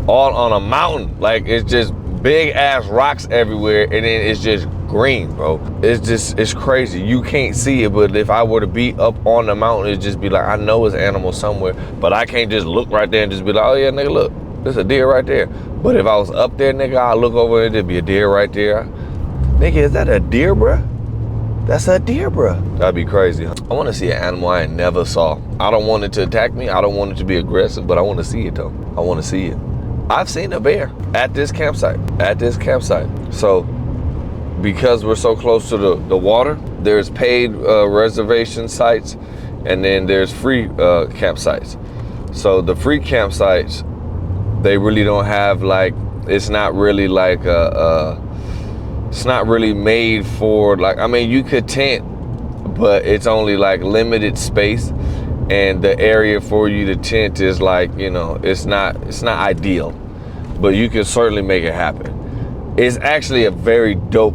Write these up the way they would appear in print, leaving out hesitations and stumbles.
all on a mountain. Like, it's just big ass rocks everywhere, and then it's just green, bro. It's crazy. You can't see it, but if I were to be up on the mountain, it'd just be like, I know it's animals somewhere, but I can't just look right there and just be like, oh yeah, nigga, look, there's a deer right there. But if I was up there, nigga, I'd look over and there'd be a deer right there. Nigga, is that a deer, bruh? That's a deer, bruh. That'd be crazy. I want to see an animal I never saw. I don't want it to attack me. I don't want it to be aggressive, but I want to see it though. I want to see it. I've seen a bear at this campsite. So because we're so close to the water, there's paid reservation sites, and then there's free campsites. So the free campsites, they really don't have like, it's not really like it's not really made for like, I mean, you could tent, but it's only like limited space, and the area for you to tent is like, you know, it's not ideal, but you can certainly make it happen. It's actually a very dope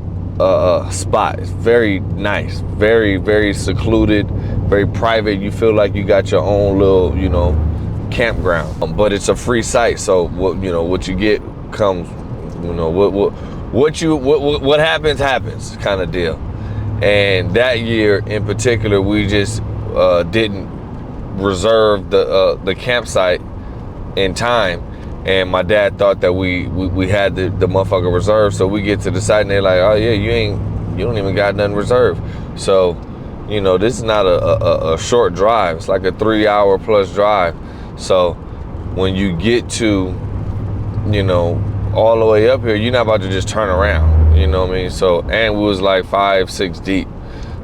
spot. It's very nice, very, very secluded, very private. You feel like you got your own little, you know, campground, but it's a free site. So what you get comes, you know, what happens kind of deal. And that year in particular, we just didn't reserve the campsite in time, and my dad thought that we had the motherfucker reserved. So we get to the site and they're like, oh yeah, you don't even got nothing reserved. So, you know, this is not a short drive. It's like a 3-hour plus drive. So when you get to, you know, all the way up here, you're not about to just turn around, you know what I mean? So, and we was like 5-6 deep.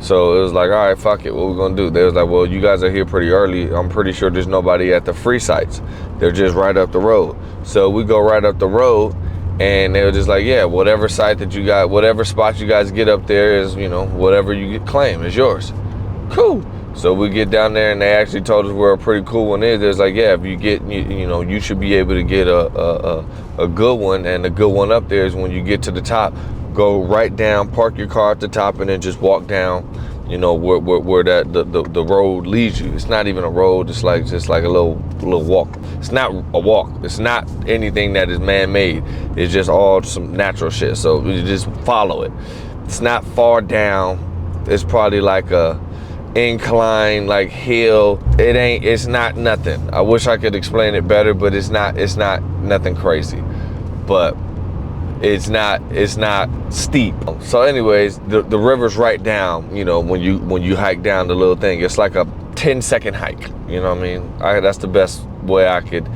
So it was like, all right, fuck it, what we gonna do? They was like, well, you guys are here pretty early. I'm pretty sure there's nobody at the free sites. They're just right up the road. So we go right up the road, and they were just like, yeah, whatever site that you got, whatever spot you guys get up there is, you know, whatever you get claim is yours. Cool. So we get down there, and they actually told us where a pretty cool one is. There's like, yeah, if you get, you know, you should be able to get a good one, and the good one up there is when you get to the top, go right down, park your car at the top, and then just walk down, you know, where that the road leads you. It's not even a road. It's like just like a little walk. It's not a walk. It's not anything that is man-made. It's just all some natural shit. So you just follow it. It's not far down. It's probably like a incline, like hill. It's not nothing. I wish I could explain it better, but it's not nothing crazy. But it's not steep. So anyways, the river's right down, you know, when you hike down the little thing. It's like a 10-second hike, you know what I mean? That's the best way I could,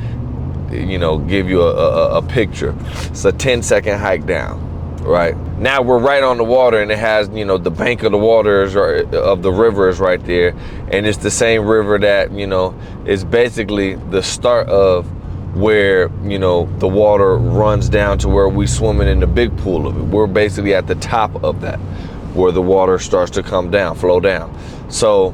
you know, give you a picture. It's a 10-second hike down. Right now we're right on the water, and it has, you know, the bank of the water of the river is right there, and it's the same river that, you know, is basically the start of where, you know, the water runs down to where we swimming in the big pool of it. We're basically at the top of that, where the water starts to come down, flow down. So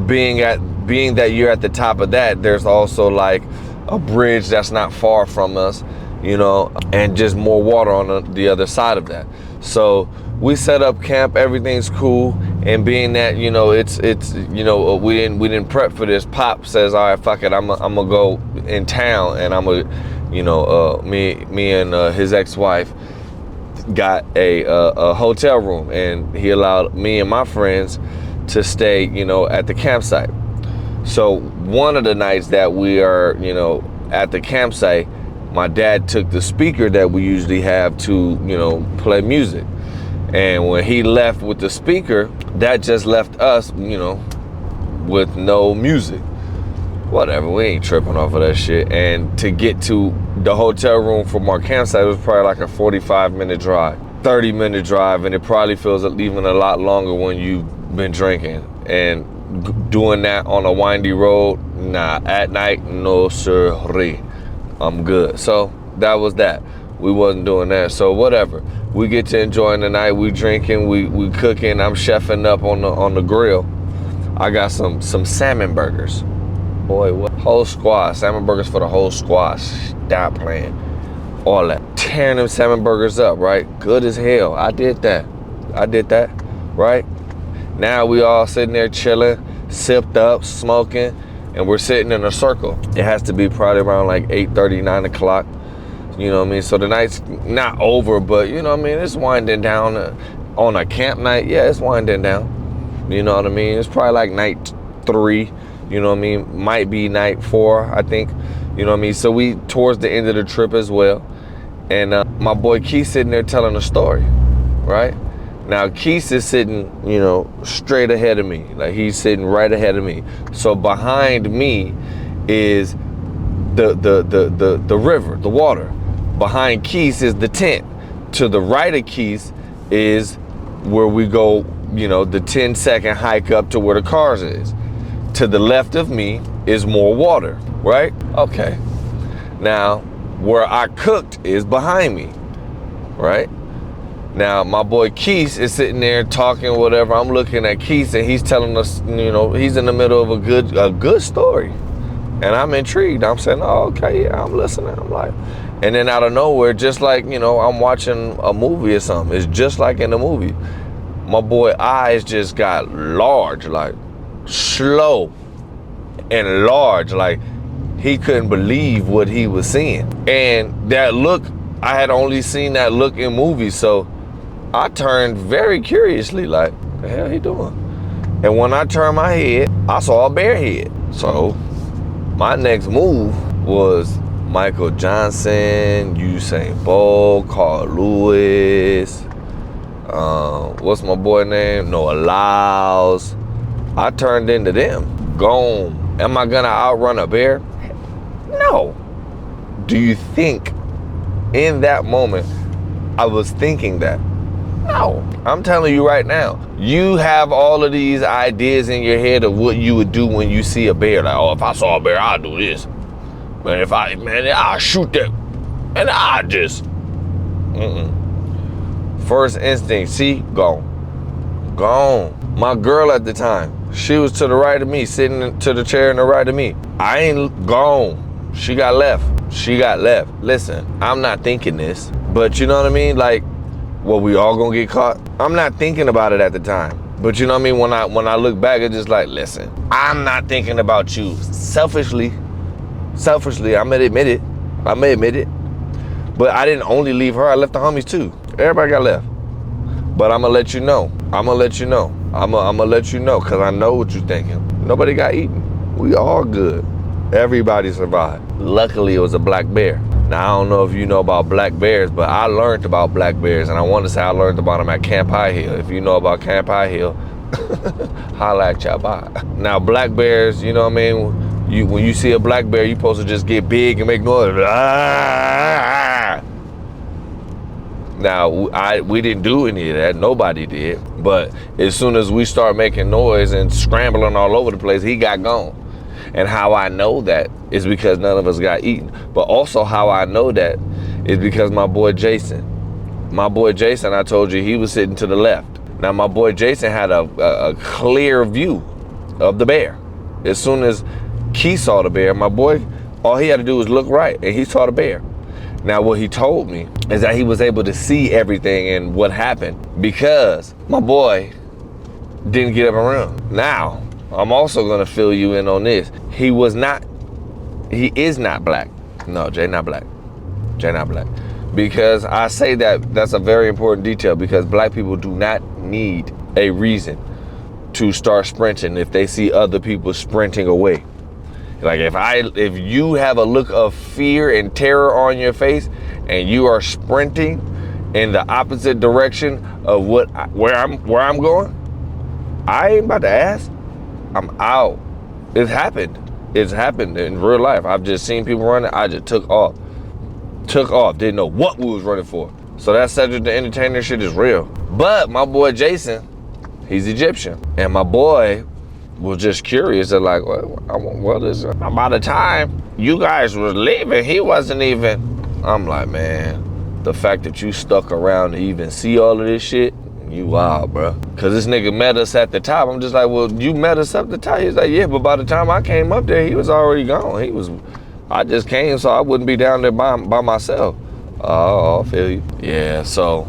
being that you're at the top of that, there's also like a bridge that's not far from us, you know, and just more water on the other side of that. So we set up camp, everything's cool, and being that, you know, it's you know, we didn't prep for this. Pop says, all right, fuck it, I'm gonna go in town, and I'm gonna, you know, me and his ex-wife got a hotel room, and he allowed me and my friends to stay, you know, at the campsite. So one of the nights that we are, you know, at the campsite, my dad took the speaker that we usually have to, you know, play music. And when he left with the speaker, that just left us, you know, with no music. Whatever, we ain't tripping off of that shit. And to get to the hotel room from our campsite, it was probably like a 45-minute drive, 30-minute drive, and it probably feels even a lot longer when you've been drinking. And doing that on a windy road, nah, at night, no sirree. I'm good. So that was that. We wasn't doing that. So whatever. We get to enjoying the night. We drinking. We cooking. I'm chefing up on the grill. I got some salmon burgers. Boy, what? Whole squad. Salmon burgers for the whole squad. Stop playing. All that. Tearing them salmon burgers up, right? Good as hell. I did that, right? Now we all sitting there chilling, sipped up, smoking, and we're sitting in a circle. It has to be probably around like 8:30, 9 o'clock. You know what I mean? So the night's not over, but you know what I mean? It's winding down. On a camp night, yeah, it's winding down. You know what I mean? It's probably like night 3, you know what I mean? Might be night 4, I think. You know what I mean? So we towards the end of the trip as well. And my boy Keith sitting there telling a story, right? Now Keith is sitting, you know, straight ahead of me. Like he's sitting right ahead of me. So behind me is the river, the water. Behind Keith is the tent. To the right of Keith is where we go, you know, the 10-second hike up to where the cars is. To the left of me is more water, right? Okay. Now, where I cooked is behind me, right? Now, my boy Keith is sitting there talking, whatever. I'm looking at Keith and he's telling us, you know, he's in the middle of a good story. And I'm intrigued. I'm saying, oh, okay, yeah, I'm listening. I'm like, and then out of nowhere, just like, you know, I'm watching a movie or something. It's just like in the movie. My boy eyes just got large, like slow and large. Like he couldn't believe what he was seeing. And that look, I had only seen that look in movies. So I turned very curiously like, the hell he doing? And when I turned my head, I saw a bear head. So my next move was Michael Johnson, Usain Bolt, Carl Lewis, what's my boy name? Noah Lyles. I turned into them. Gone. Am I gonna outrun a bear? No. Do you think in that moment I was thinking that? No. I'm telling you right now, you have all of these ideas in your head of what you would do when you see a bear. Like, oh, if I saw a bear, I'd do this. Man, I'll shoot that. And I just, First instinct, see, gone. Gone. My girl at the time, she was to the right of me, sitting to the chair in the right of me. I ain't gone. She got left. She got left. Listen, I'm not thinking this, but you know what I mean? Like, well, we all gonna get caught? I'm not thinking about it at the time. But you know what I mean? When I look back, it's just like, listen, I'm not thinking about you. Selfishly, I may admit it. But I didn't only leave her, I left the homies too. Everybody got left. But I'm gonna let you know. I'm gonna let you know, cause I know what you're thinking. Nobody got eaten. We all good. Everybody survived. Luckily, it was a black bear. Now, I don't know if you know about black bears, but I learned about black bears, and I want to say I learned about them at Camp High Hill. If you know about Camp High Hill, holla at y'all, bye. Now, black bears, you know what I mean? When you see a black bear, you're supposed to just get big and make noise. Now, we didn't do any of that. Nobody did. But as soon as we start making noise and scrambling all over the place, he got gone. And how I know that is because none of us got eaten. But also how I know that is because my boy Jason, I told you, he was sitting to the left. Now, my boy Jason had a clear view of the bear. As soon as Keith saw the bear, my boy, all he had to do was look right, and he saw the bear. Now, what he told me is that he was able to see everything and what happened because my boy didn't get up and run. Now, I'm also gonna fill you in on this. He is not black. No, Jay not black. Because I say that's a very important detail because black people do not need a reason to start sprinting if they see other people sprinting away. Like if you have a look of fear and terror on your face and you are sprinting in the opposite direction of where I'm going, I ain't about to ask. I'm out. It's happened in real life. I've just seen people running. I just took off. Didn't know what we was running for. So that Cedric the Entertainer shit is real. But my boy Jason, he's Egyptian. And my boy was just curious and like, by the time you guys was leaving, he wasn't even. I'm like, man, the fact that you stuck around to even see all of this shit, you wild, bro. Cause this nigga met us at the top. I'm just like, well, you met us up the top. He's like, yeah, but by the time I came up there, he was already gone. I just came so I wouldn't be down there by myself. Oh, I feel you. Yeah, so